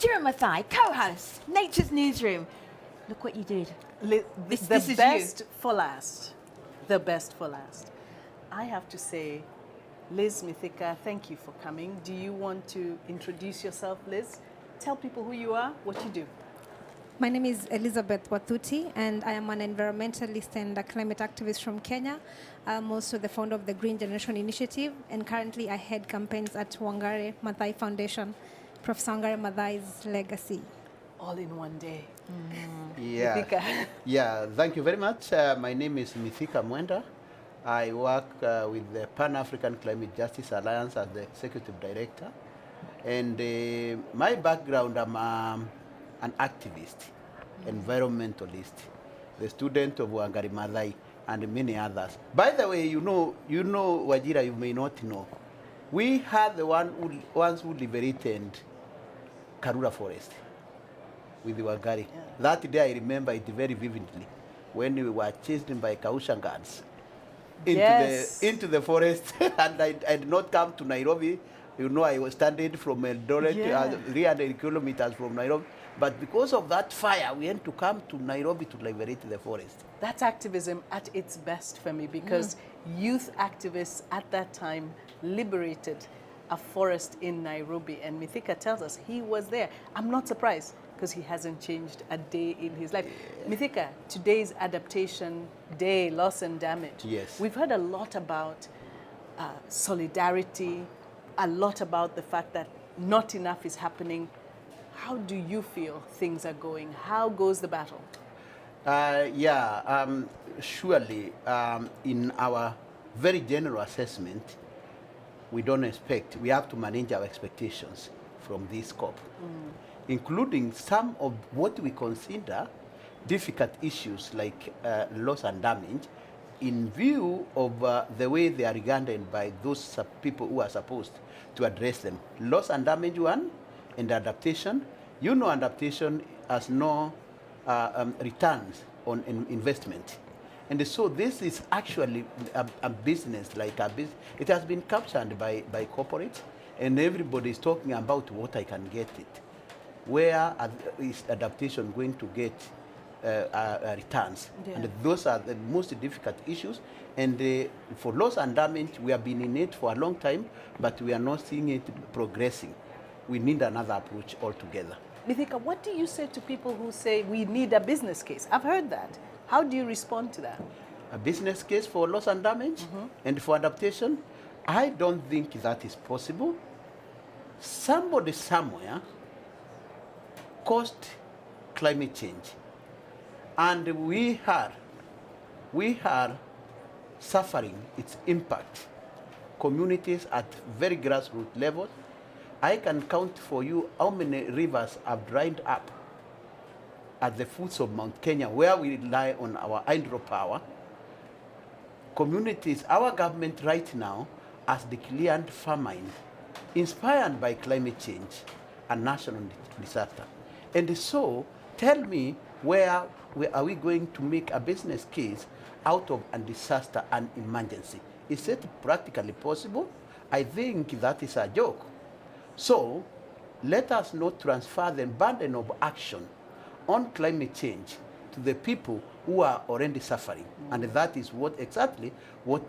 Wanjira Mathai, co-host, Nature's Newsroom. Look what you did. This is best you. for last. The best for last. I have to say, Liz, Mithika, thank you for coming. Do you want to introduce yourself, Liz? Tell people who you are, what you do. My name is Elizabeth Wathuti, and I am an environmentalist and a climate activist from Kenya. I'm also the founder of the Green Generation Initiative, and currently I head campaigns at Wanjira Mathai Foundation, Professor Wanjira Mathai's legacy. All in one day. Yeah. Mithika. Yeah, thank you very much. My name is Mithika Mwenda. I work with the Pan-African Climate Justice Alliance as the Executive Director. And my background, I'm an activist, environmentalist, the student of Wanjira Mathai, and many others. By the way, you know, Wanjira, you may not know. We had the ones who liberated Karura Forest with the Wangari. Yeah. That day I remember it very vividly, when we were chased by Kausha guards into the forest, and I did not come to Nairobi. You know, I was standing from Eldoret, 300 kilometers from Nairobi. But because of that fire, we had to come to Nairobi to liberate the forest. That's activism at its best for me, because youth activists at that time liberated a forest in Nairobi. And Mithika tells us he was there. I'm not surprised, because he hasn't changed a day in his life. Yeah. Mithika, today's Adaptation Day, loss and damage. Yes. We've heard a lot about solidarity, a lot about the fact that not enough is happening. How do you feel things are going? How goes the battle? Surely in our very general assessment, we don't expect, we have to manage our expectations from this COP, including some of what we consider difficult issues like loss and damage, in view of the way they are regarded by those people who are supposed to address them. Loss and damage one, and adaptation. You know, adaptation has no returns on investment. And so this is actually a business, like a business. It has been captured by corporates, and everybody is talking about what I can get it. Where is adaptation going to get returns? Yeah. And those are the most difficult issues. And for loss and damage, we have been in it for a long time, but we are not seeing it progressing. We need another approach altogether. Mithika, what do you say to people who say we need a business case? I've heard that. How do you respond to that? A business case for loss and damage and for adaptation? I don't think that is possible. Somebody somewhere caused climate change, and we are suffering its impact. Communities at very grassroots levels. I can count for you how many rivers have dried up at the foots of Mount Kenya, where we rely on our hydropower. Communities, our government right now has declared famine, inspired by climate change and national disaster. And so, tell me, where are we going to make a business case out of a disaster and emergency? Is it practically possible? I think that is a joke. So, let us not transfer the burden of action on climate change to the people who are already suffering. And that is exactly what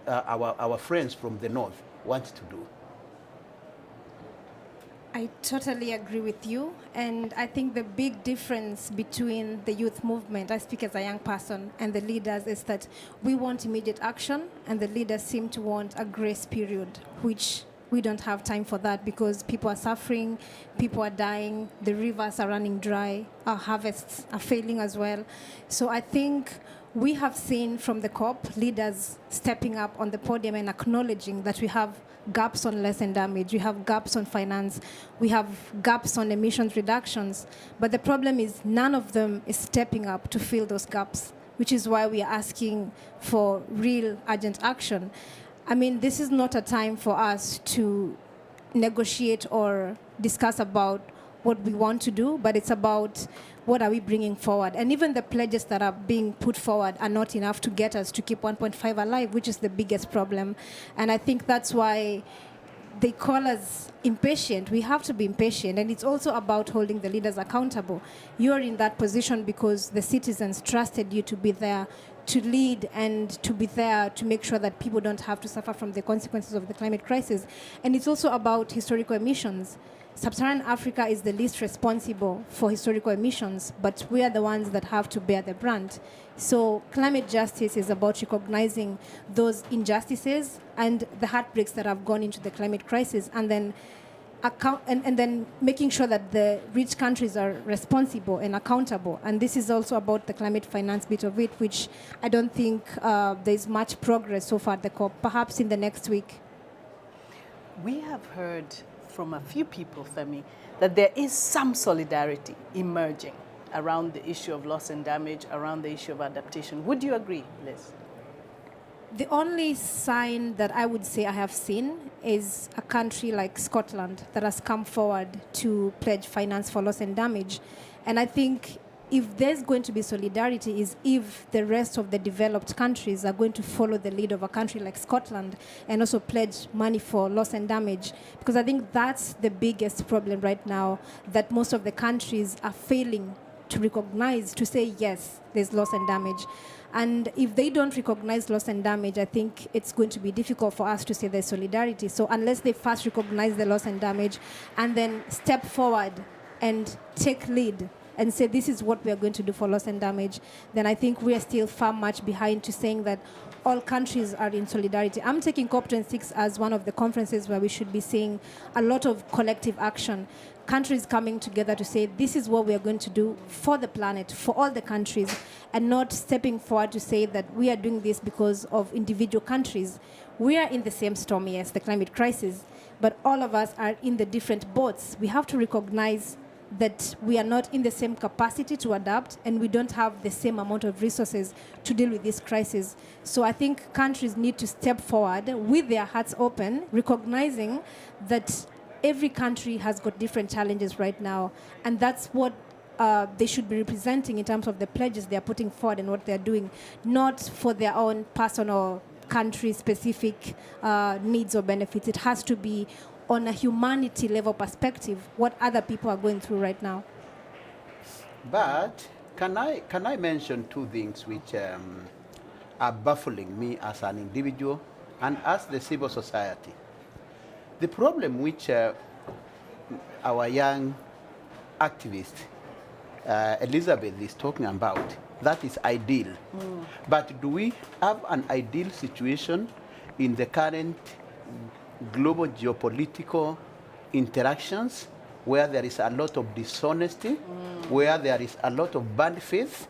our friends from the north want to do. I totally agree with you, and I think the big difference between the youth movement, I speak as a young person, and the leaders is that we want immediate action, and the leaders seem to want a grace period, which we don't have time for that, because people are suffering, people are dying, the rivers are running dry, our harvests are failing as well. So I think we have seen from the COP leaders stepping up on the podium and acknowledging that we have gaps on loss and damage, we have gaps on finance, we have gaps on emissions reductions. But the problem is none of them is stepping up to fill those gaps, which is why we are asking for real urgent action. I mean, this is not a time for us to negotiate or discuss about what we want to do, but it's about what are we bringing forward. And even the pledges that are being put forward are not enough to get us to keep 1.5 alive, which is the biggest problem. And I think that's why they call us impatient. We have to be impatient. And it's also about holding the leaders accountable. You're in that position because the citizens trusted you to be there to lead and to be there to make sure that people don't have to suffer from the consequences of the climate crisis. And it's also about historical emissions. Sub-Saharan Africa is the least responsible for historical emissions, but we are the ones that have to bear the brunt. So climate justice is about recognizing those injustices and the heartbreaks that have gone into the climate crisis, and then and then making sure that the rich countries are responsible and accountable. And this is also about the climate finance bit of it, which I don't think there's much progress so far at the COP, perhaps in the next week. We have heard from a few people, Femi, that there is some solidarity emerging around the issue of loss and damage, around the issue of adaptation. Would you agree, Liz? The only sign that I would say I have seen is a country like Scotland that has come forward to pledge finance for loss and damage. And I think if there's going to be solidarity is if the rest of the developed countries are going to follow the lead of a country like Scotland and also pledge money for loss and damage. Because I think that's the biggest problem right now, that most of the countries are failing to recognize, to say, yes, there's loss and damage. And if they don't recognize loss and damage, I think it's going to be difficult for us to say there's solidarity. So unless they first recognize the loss and damage and then step forward and take lead and say this is what we are going to do for loss and damage, then I think we are still far much behind to saying that all countries are in solidarity. I'm taking COP26 as one of the conferences where we should be seeing a lot of collective action. Countries coming together to say this is what we are going to do for the planet, for all the countries, and not stepping forward to say that we are doing this because of individual countries. We are in the same storm, yes, the climate crisis, but all of us are in the different boats. We have to recognize that we are not in the same capacity to adapt, and we don't have the same amount of resources to deal with this crisis. So I think countries need to step forward with their hearts open, recognizing that every country has got different challenges right now, and that's what they should be representing in terms of the pledges they are putting forward and what they're doing, not for their own personal country-specific needs or benefits. It has to be on a humanity level perspective, what other people are going through right now. But can I mention two things which are baffling me as an individual and as the civil society? The problem which our young activist Elizabeth is talking about, that is ideal. But do we have an ideal situation in the current global geopolitical interactions where there is a lot of dishonesty, where there is a lot of bad faith?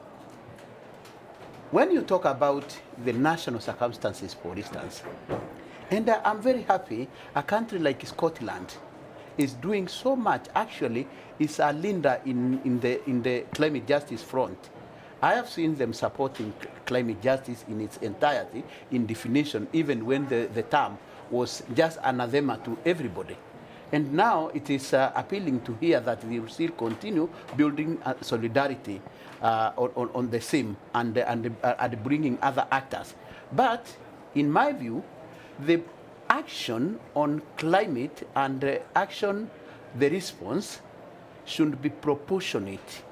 When you talk about the national circumstances, for instance, and I'm very happy a country like Scotland is doing so much. Actually, it's a leader in the climate justice front. I have seen them supporting climate justice in its entirety, in definition, even when the term was just anathema to everybody. And now it is appealing to hear that we will still continue building solidarity on the same and bringing other actors. But in my view, the action on climate and the response should be proportionate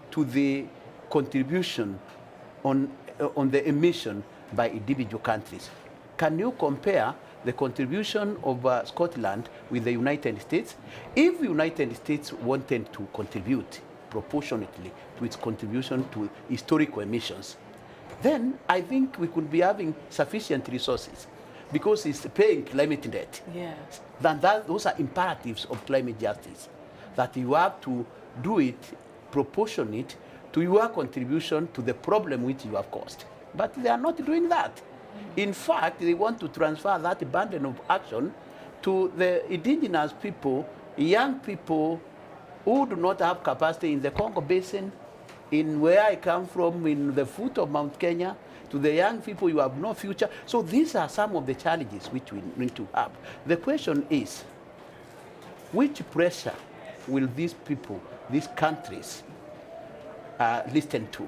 to the contribution on the emission by individual countries. Can you compare the contribution of Scotland with the United States? If the United States wanted to contribute proportionately to its contribution to historical emissions, then I think we could be having sufficient resources, because it's paying climate debt. Yes. Those are imperatives of climate justice, that you have to do it proportionate to your contribution to the problem which you have caused. But they are not doing that. In fact, they want to transfer that burden of action to the indigenous people, young people who do not have capacity in the Congo Basin, in where I come from, in the foot of Mount Kenya, to the young people, you have no future. So these are some of the challenges which we need to have. The question is, which pressure will these people, these countries, listen to?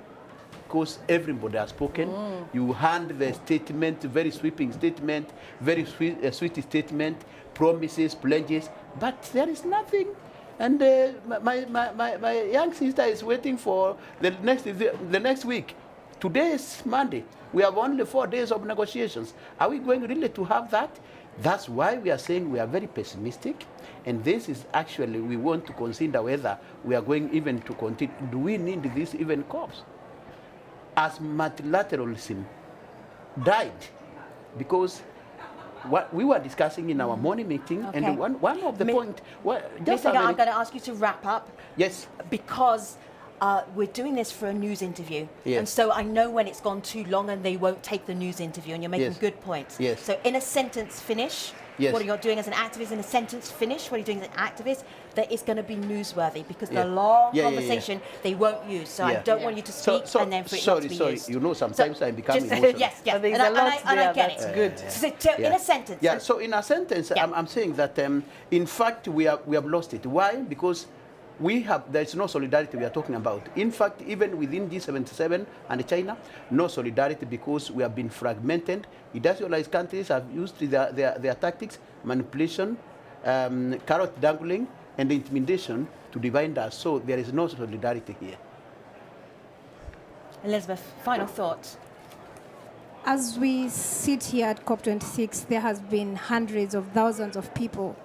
Because everybody has spoken. You hand the statement, very sweeping statement, very sweet statement promises, pledges, but there is nothing. And my young sister is waiting for the next week. Today is Monday. We have only 4 days of negotiations. Are we going really to have that? That's why we are saying we are very pessimistic. And this is actually, we want to consider whether we are going even to continue. Do we need this even COPs? As multilateralism died, because what we were discussing in our morning meeting, Okay. and one of the point, just Mithika, I'm going to ask you to wrap up. yes, Because we're doing this for a news interview. Yes. And so I know when it's gone too long and they won't take the news interview, and you're making Yes. good points. Yes. So in a sentence finish, Yes. what are you doing as an activist? In a sentence finish, what are you doing as an activist? That is going to be newsworthy, because Yeah. the long Yeah, yeah, yeah. conversation they won't use. So I Yeah. don't want you to speak and then for it not to be used. You know, sometimes I become Just- emotional. yes, yes. But there's and a lot I there get that's it. good. So in a sentence. Yeah, so in a sentence, Yeah. I'm saying that, in fact, we have lost it. Why? Because there's no solidarity we are talking about. In fact, even within G77 and China, no solidarity, because we have been fragmented. Industrialized countries have used their tactics, manipulation, carrot dangling, and intimidation to divide us. So there is no solidarity here. Elizabeth, final thoughts. As we sit here at COP26, there has been hundreds of thousands of people,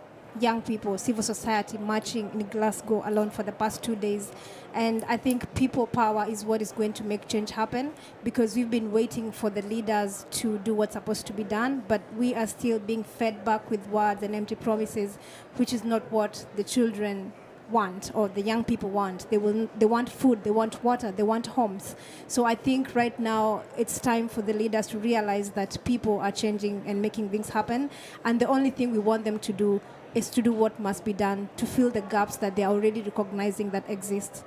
young people, civil society marching in Glasgow alone for the past 2 days. And I think people power is what is going to make change happen, because we've been waiting for the leaders to do what's supposed to be done, but we are still being fed back with words and empty promises, which is not what the children want or the young people want. They want food, they want water, they want homes. So I think right now it's time for the leaders to realize that people are changing and making things happen, and the only thing we want them to do is to do what must be done to fill the gaps that they are already recognizing that exist.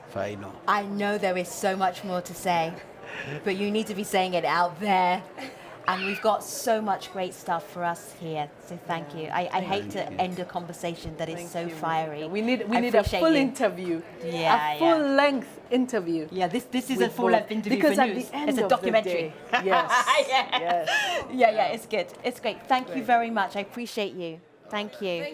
Final. I know there is so much more to say, but you need to be saying it out there. And we've got so much great stuff for us here. So thank you. I hate to end a conversation that is Thank so you, fiery. We need I a appreciate full you. interview. Yeah, a full length interview. Yeah, this is a with full-length both. interview Because for at news. the end It's a of the documentary. day- yes. Yeah. Yes. Yeah, it's good. It's great. Thank you Great. very much. I appreciate you. Thank you.